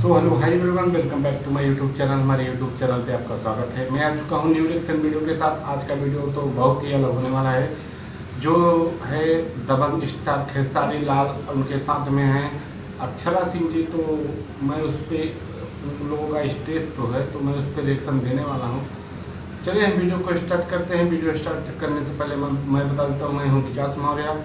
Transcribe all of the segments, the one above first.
So hello hi everyone, welcome back to my YouTube channel. हमारे YouTube channel पे आपका स्वागत है। मैं आ चुका हूँ न्यू रिएक्शन वीडियो के साथ। आज का वीडियो तो बहुत ही अलग होने वाला है। जो है दबंग स्टार खेसारी लाल, उनके साथ में हैं अक्षरा सिंह जी। तो मैं उस पर उन लोगों का स्टेज शो है, तो मैं उस पर रिएक्शन देने वाला हूँ। चलिए हम वीडियो को स्टार्ट करते हैं। वीडियो स्टार्ट करने से पहले मैं बता देता हूँ, मैं हूँ विकास मौर्य।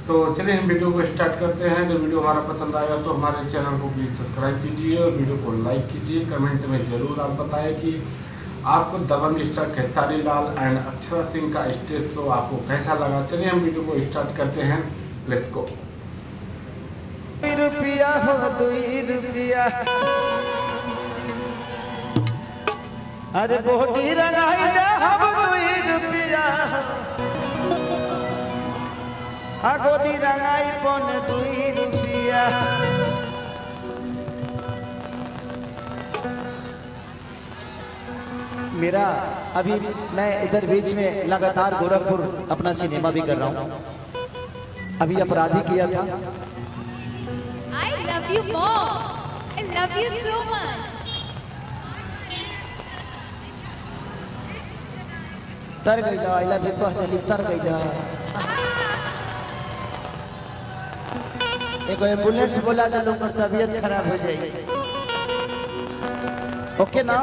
तो चलिए हम वीडियो को स्टार्ट करते हैं। जो वीडियो हमारा पसंद आएगा तो हमारे चैनल को प्लीज़ सब्सक्राइब कीजिए और वीडियो को लाइक कीजिए। कमेंट में ज़रूर आप बताएं कि आपको दबंग स्टार खेसारी लाल एंड अक्षरा सिंह का स्टेज शो आपको कैसा लगा। चलिए हम वीडियो को स्टार्ट करते हैं। Let's go. रुपया हो 2 रुपया, अरे बोटी रंगाई दे हम 2 रुपया, गोदी रंगाई पन 2 रुपया। मेरा अभी मैं इधर बीच में लगातार गोरखपुर अपना सिनेमा भी कर रहा हूँ। अभी अपराधी किया था। I love you more. I love you so much. तर गई जा, आई लव यू कहतली तर गई जा। एगो एम्बुलेंस बोला था, लोग तबीयत खराब हो जाएगी। ओके ना?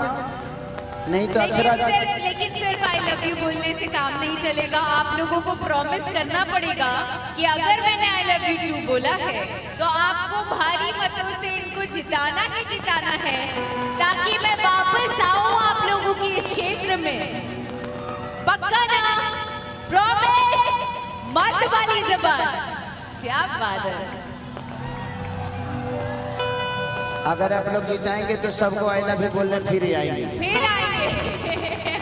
नहीं तो अक्षरा लेकिन सिर्फ आई लव यू बोलने से काम नहीं चलेगा। आप लोगों को प्रॉमिस करना पड़ेगा कि अगर मैंने आई लव यू 2 बोला है तो आपको भारी मतों से इनको जिताना ही जिताना है, ताकि मैं वापस आऊं आप लोगों की इस क्षेत्र में। पक्का ना? प्रॉमिस? मत वाली जबान। क्या बात है। अगर आप लोग जिताएंगे तो सबको आई लव यू बोलने फिर आएंगे।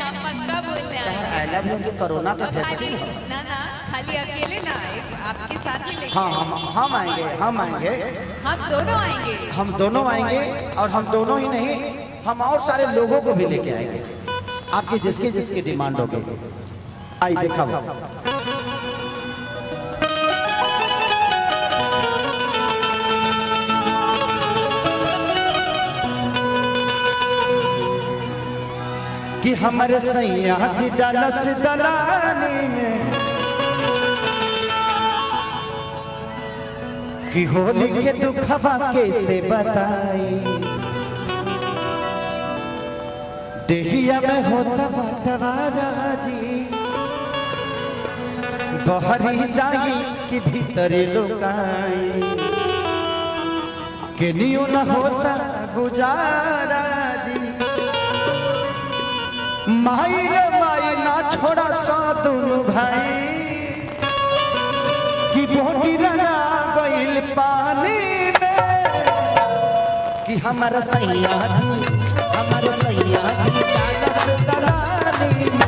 हम पक्का बोल रहे हैं। आई लव यू की कोरोना का वैक्सीन ना खाली अकेले ना, आपके साथ ही लेके। हाँ हम आएंगे। हम दोनों आएंगे। हम दोनों आएंगे, और हम दोनों ही नहीं, हम और सारे लोगों को भी लेके आएंगे। आपकी जिसकी डिमांड होगी। आई देखा कि हमारे सैया जी डालस दलानी में, कि होली के दुखवा कैसे बताई, देहिया में होता बटवारा जी, बहरी जाई कि भीतरे लुकाई, के नियो न होता गुजारा जी। माई रे माई ना छोड़ा सा दोनों भाई, कि बोटी रंगा गइल पानी में, कि हमारा सैया जी डालस दलानी में।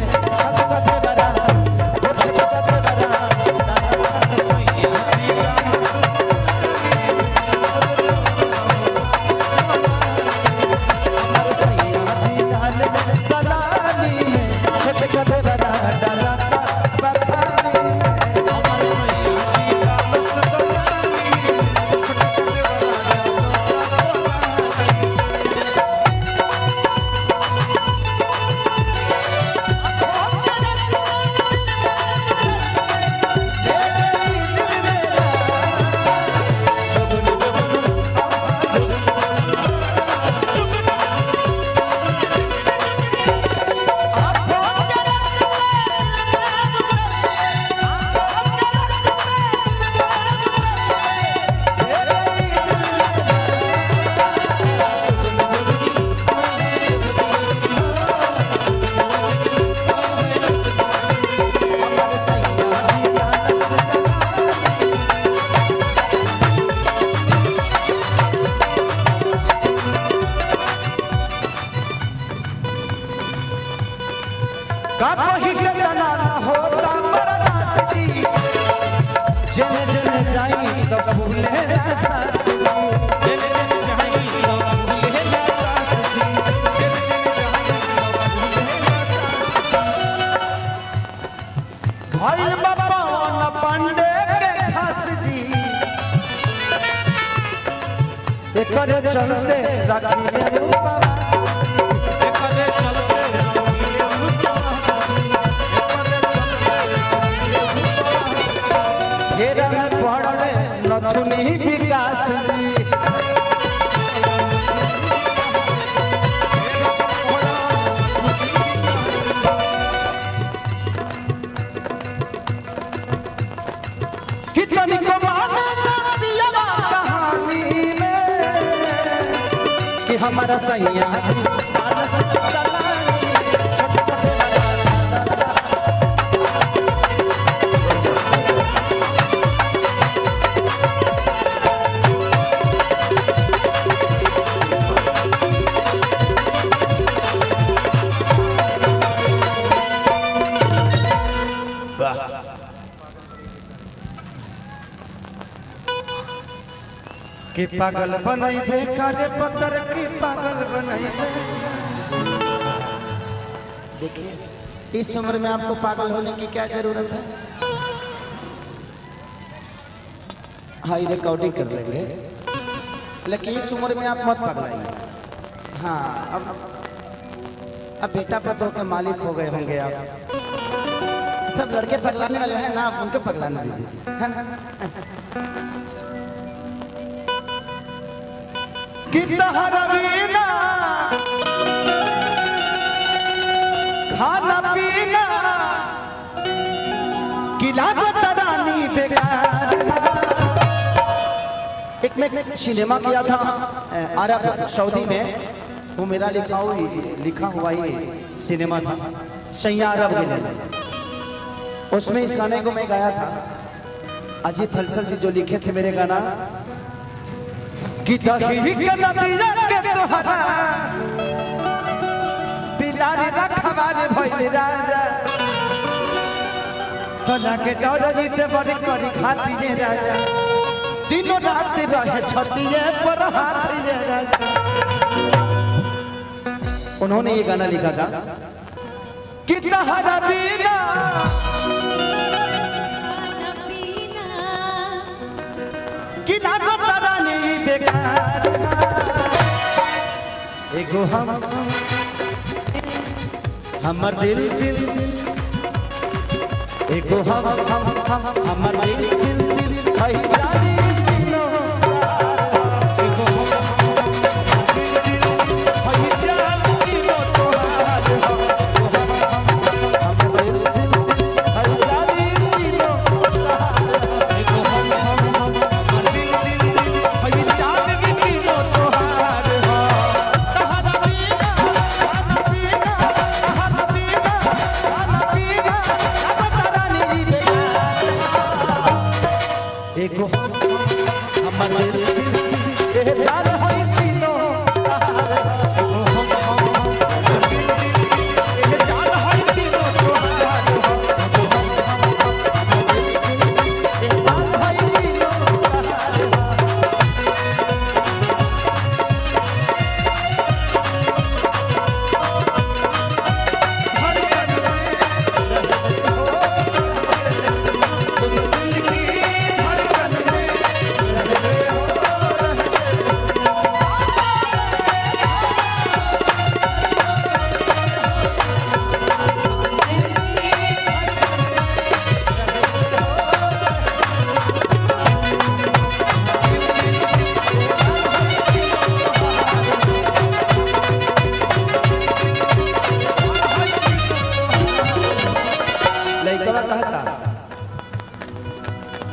कर चलते रखिए घेरा में पड़ले नथुनी विकास जी कितनी को माने पियावा कहानी में कि हमारा सैया कि पागल बनैबे काले पत्थर की पागल बनैबे। देखिए इस उम्र में आपको पागल होने की क्या जरूरत है। हाई रिकॉर्डिंग कर लेंगे लेकिन इस उम्र में आप मत पगलाइए। हाँ अब बेटा पतों के मालिक हो गए होंगे आप। सब लड़के पगलाने वाले हैं ना, आप उनको पगलाने दीजिए। कि तहरा बिना खाना पीना कि लागत रानी बेकार। एक में सिनेमा किया था अरब सऊदी में, वो मेरा लिखा हुआ ही सिनेमा था सैया अरब के लिए। उसमें इस गाने को मैं गाया था। अजीत हलचल जी जो लिखे थे मेरे गाना कि दही के नदिया के तोहरा बिलारी रखवारे भइल राजा तना के डर जीते बड़ी करी खाती जे राजा दिनों रात रहे छतिए पर हाथ जे राजा। उन्होंने ये गाना लिखा था कि तहरा बिना कि लागत रानी बेकार। एगो हमर दिल एगो हमर दिल है जानी दिनो एगो है जानी दिनो तोहार हमर दिल है जानी दिनो एगो एको हमर दिल ए जान होई तीनो एको ए जान होई तीनो तोहार ए जान होई तीनो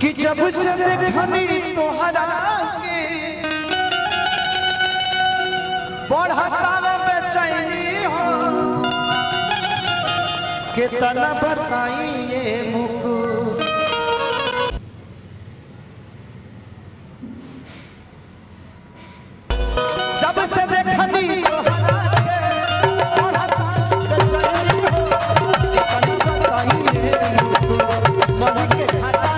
कि जब से देखनी तोहरा के बढ़ता बेचैनी हो कितना बताई ये मुकु जब से देखनी तोहरा के बढ़ता बेचैनी हो कितना बताई ये मुकु मन के खाता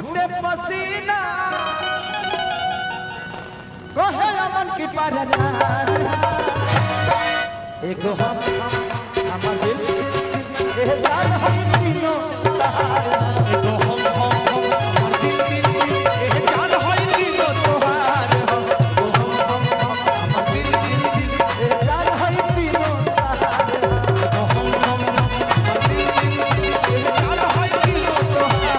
छूटे पसीना कहे अमन की परनार एक हम दिल ए जान हम तीनों तहार एक हम दिल ए जान हम तीनों तहार हम दिल ए जान हम तीनों तहार हम दिल ए जान हम तीनों तहार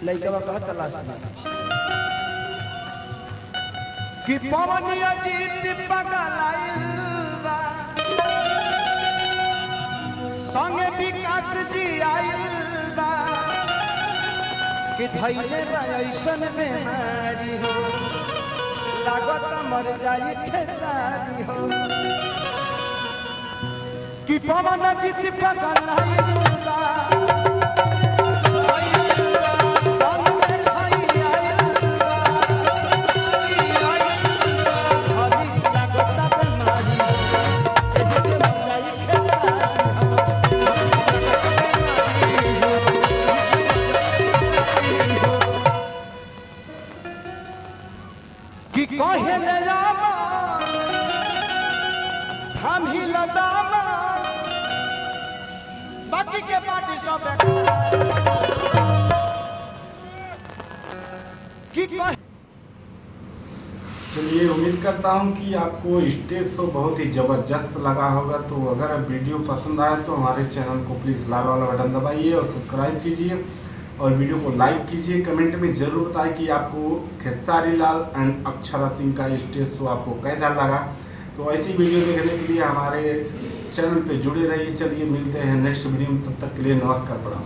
लइकवा कहा तलाश में कि पवनिया जीत पगलाइल बा संगे विकास जी आइल बा कि धइले बा ऐसन बीमारी हो लागत मर जाई खेसारी हो कि पवनिया जीत पगलाइल बा कि कहे ले रामा हम ही लदामा बाकी के पार्टी सब कि कहे। चलिए, उम्मीद करता हूं कि आपको स्टेज शो बहुत ही ज़बरदस्त लगा होगा। तो अगर वीडियो पसंद आए तो हमारे चैनल को प्लीज़ लाल वाला बटन दबाइए और सब्सक्राइब कीजिए और वीडियो को लाइक कीजिए। कमेंट में ज़रूर बताएं कि आपको खेसारी लाल एंड अक्षरा सिंह का स्टेज शो आपको कैसा लगा। तो ऐसी वीडियो देखने के लिए हमारे चैनल पे जुड़े रहिए। चलिए, मिलते हैं नेक्स्ट वीडियो में, तब तक के लिए नमस्कार, प्रणाम।